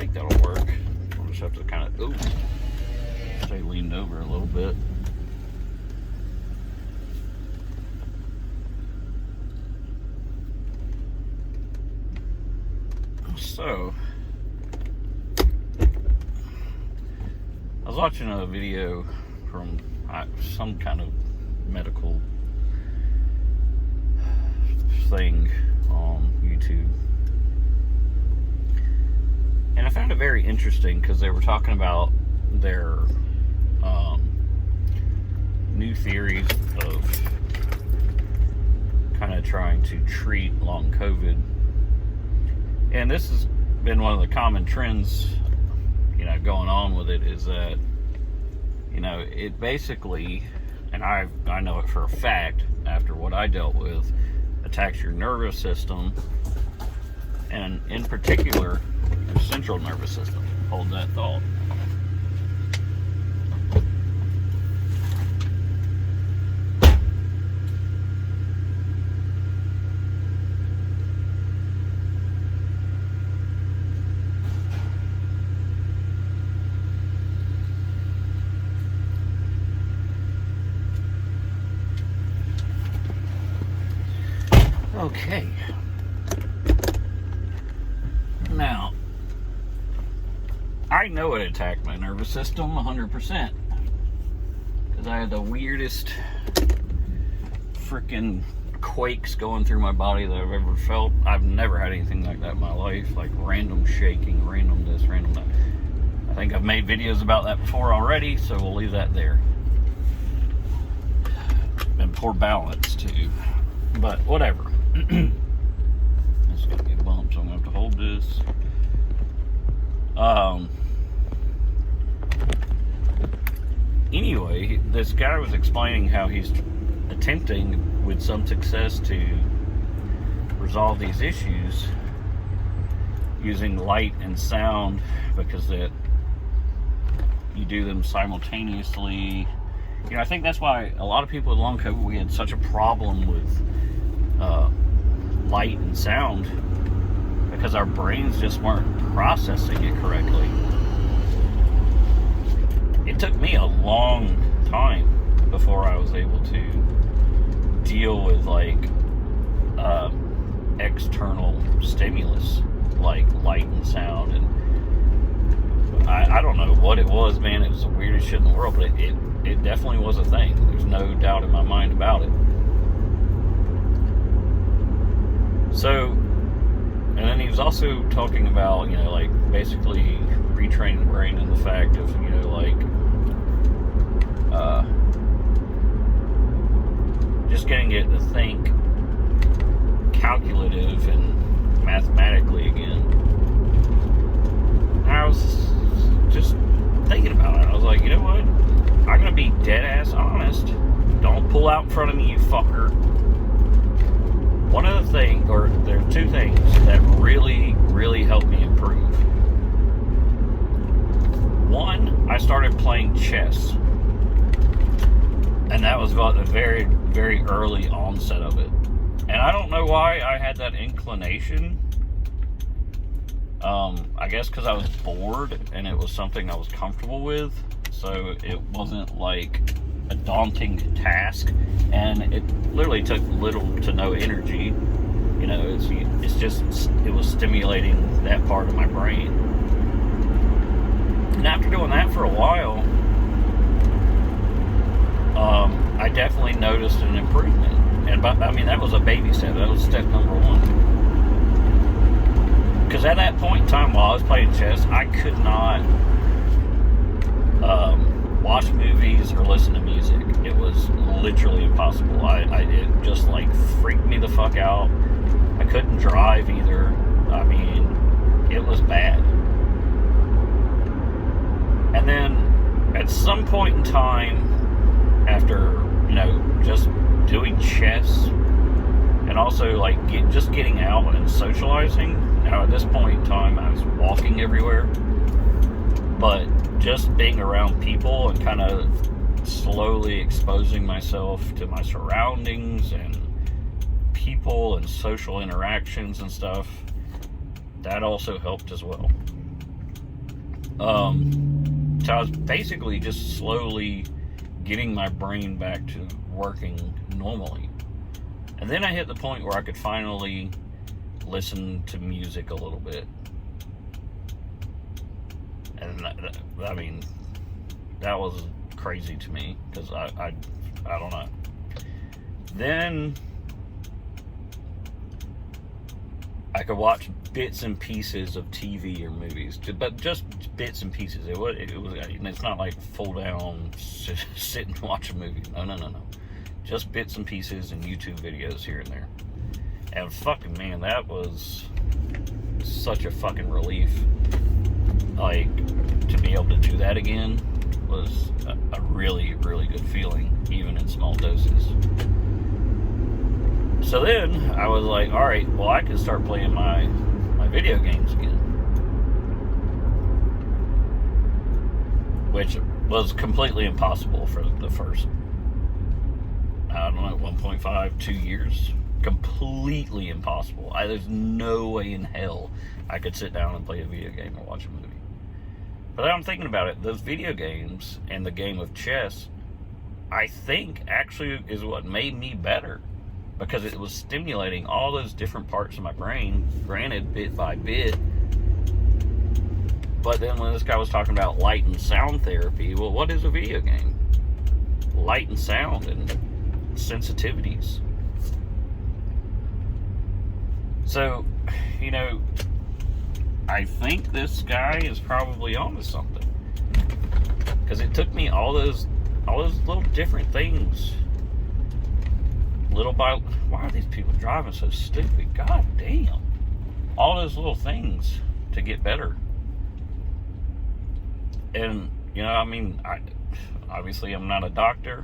think that'll work. We'll just have to kind of, stay leaned over a little bit. So, I was watching a video from some kind of medical thing on YouTube, and I found it very interesting because they were talking about their new theories of kind of trying to treat long COVID. And this has been one of the common trends, going on with it, is that, it basically, and I know it for a fact after what I dealt with, attacks your nervous system, and in particular, your central nervous system. Hold that thought. Okay. Now, I know it attacked my nervous system 100%. Because I had the weirdest freaking quakes going through my body that I've ever felt. I've never had anything like that in my life. Like random shaking, random this, random that. I think I've made videos about that before already, so we'll leave that there. And poor balance, too. But whatever. It's gonna be a bump, so I'm gonna have to hold this. Anyway, this guy was explaining how he's attempting with some success to resolve these issues using light and sound, because that you do them simultaneously. I think that's why a lot of people with long COVID, we had such a problem with light and sound, because our brains just weren't processing it correctly. It took me a long time before I was able to deal with external stimulus like light and sound, and I don't know what it was, man. It was the weirdest shit in the world, but it definitely was a thing. There's no doubt in my mind about it. So, and then he was also talking about, basically retraining the brain and the fact of, just getting it to think calculative and mathematically again. And I was just thinking about it. I was like, you know what? I'm going to be dead ass honest. Don't pull out in front of me, you fucker. One of the things, or there are two things that really, really helped me improve. One, I started playing chess. And that was about the very, very early onset of it. And I don't know why I had that inclination. I guess because I was bored and it was something I was comfortable with. So it wasn't like a daunting task, and it literally took little to no energy. It was stimulating that part of my brain. And after doing that for a while, I definitely noticed an improvement. And that was a baby step. That was step number one. Because at that point in time, while I was playing chess, I could not watch movies or listen to music. It was literally impossible. It just freaked me the fuck out. I couldn't drive either. It was bad. And then at some point in time, after just doing chess and also just getting out and socializing. Now at this point in time, I was walking everywhere, but just being around people and kind of slowly exposing myself to my surroundings and people and social interactions and stuff, that also helped as well. So I was basically just slowly getting my brain back to working normally. And then I hit the point where I could finally listen to music a little bit. And I mean, that was crazy to me, because I don't know. Then I could watch bits and pieces of TV or movies, but just bits and pieces. It was. It's not like full down sit and watch a movie. No. Just bits and pieces and YouTube videos here and there. And fucking man, that was such a fucking relief. Like, to be able to do that again was a really, really good feeling, even in small doses. So then I was like, all right, well, I can start playing my video games again. Which was completely impossible for the first, I don't know, 1.5, 2 years. Completely impossible. There's no way in hell I could sit down and play a video game or watch a movie. But then I'm thinking about it, those video games and the game of chess, I think actually is what made me better. Because it was stimulating all those different parts of my brain, granted, bit by bit. But then when this guy was talking about light and sound therapy, well, what is a video game? Light and sound and sensitivities. So, you know, I think this guy is probably onto something. Because it took me all those little different things. Little by, why are these people driving so stupid? God damn. All those little things to get better. And, you know, I mean, obviously I'm not a doctor.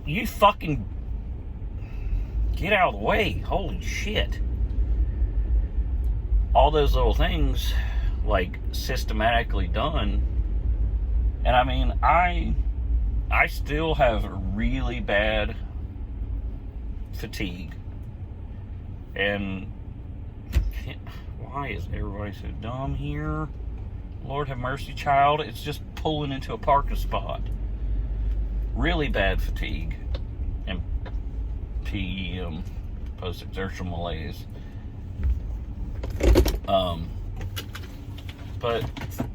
You fucking get out of the way. Holy shit. All those little things, like, systematically done. And I mean, I still have really bad fatigue. And why is everybody so dumb here? Lord have mercy, child. It's just pulling into a parking spot. Really bad fatigue and PEM, post-exertional malaise. But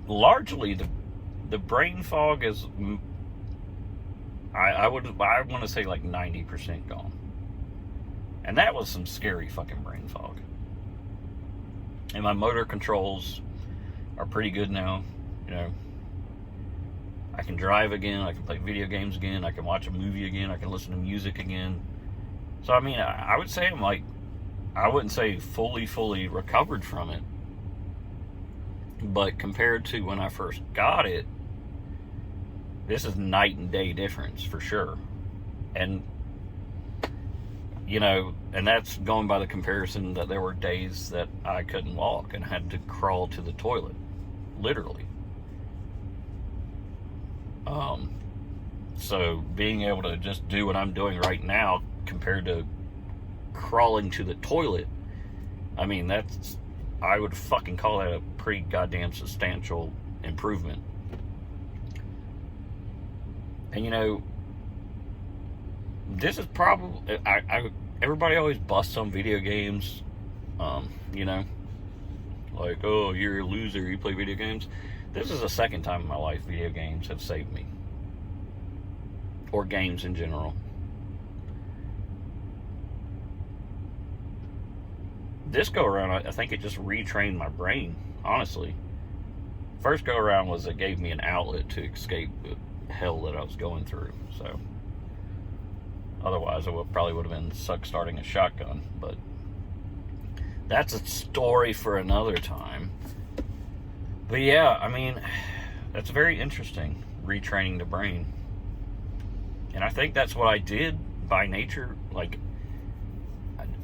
largely the brain fog is, I want to say like 90% gone. And that was some scary fucking brain fog. And my motor controls are pretty good now. You know, I can drive again, I can play video games again, I can watch a movie again, I can listen to music again. So I mean, I would say I'm like, I wouldn't say fully recovered from it, but compared to when I first got it, this is night and day difference for sure. And you know, and that's going by the comparison that there were days that I couldn't walk and had to crawl to the toilet, literally. So being able to just do what I'm doing right now compared to crawling to the toilet, I mean, I would fucking call that a pretty goddamn substantial improvement. And you know, this is probably, everybody always busts on video games, you know, like, oh, you're a loser, you play video games. This is the second time in my life video games have saved me. Or games in general. This go around, I think it just retrained my brain, honestly. First go around was it gave me an outlet to escape the hell that I was going through, so. Otherwise, I probably would have been stuck starting a shotgun, but that's a story for another time. But yeah, I mean, that's very interesting, retraining the brain. And I think that's what I did by nature. Like,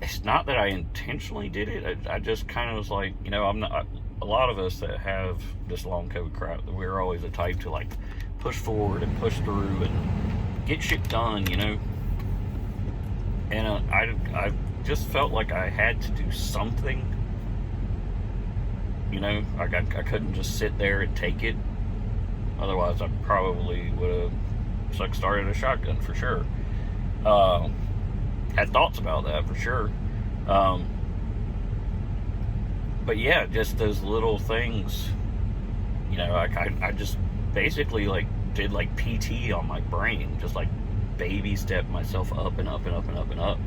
it's not that I intentionally did it. I just kind of was like, you know, a lot of us that have this long COVID crap, we're always the type to like push forward and push through and get shit done, you know. And I just felt like I had to do something, you know. I couldn't just sit there and take it. Otherwise, I probably would have started a shotgun for sure. Had thoughts about that for sure. But yeah, just those little things, you know, I just basically like did like PT on my brain, just like baby step myself up and up and up and up and up,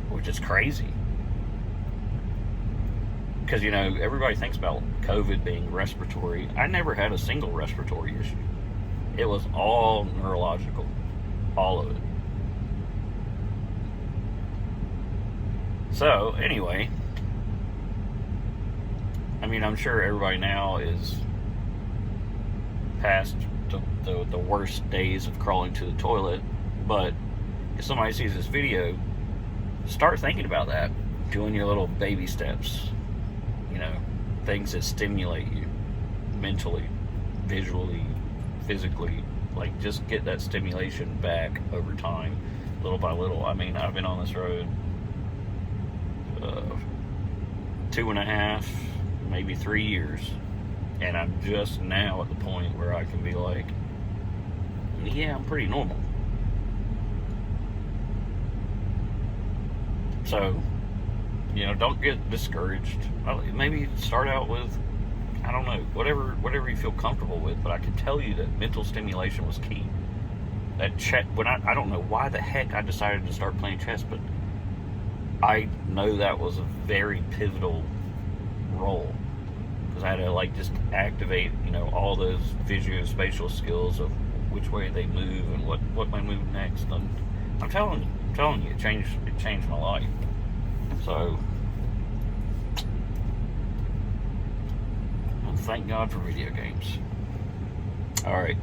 which is crazy. Because, you know, everybody thinks about COVID being respiratory. I never had a single respiratory issue. It was all neurological, all of it. So, anyway, I mean, I'm sure everybody now is past the worst days of crawling to the toilet, but if somebody sees this video, start thinking about that. Doing your little baby steps, you know, things that stimulate you mentally, visually, physically. Like, just get that stimulation back over time, little by little. I mean, I've been on this road 2.5, maybe 3 years, and I'm just now at the point where I can be like, yeah, I'm pretty normal. So, you know, don't get discouraged. Maybe start out with, I don't know, whatever you feel comfortable with. But I can tell you that mental stimulation was key. That chess, when I don't know why the heck I decided to start playing chess, but I know that was a very pivotal role, because I had to like just activate, you know, all those visuospatial skills of which way they move and what might move next. And I'm telling you, it changed my life. So, thank God for video games. All right.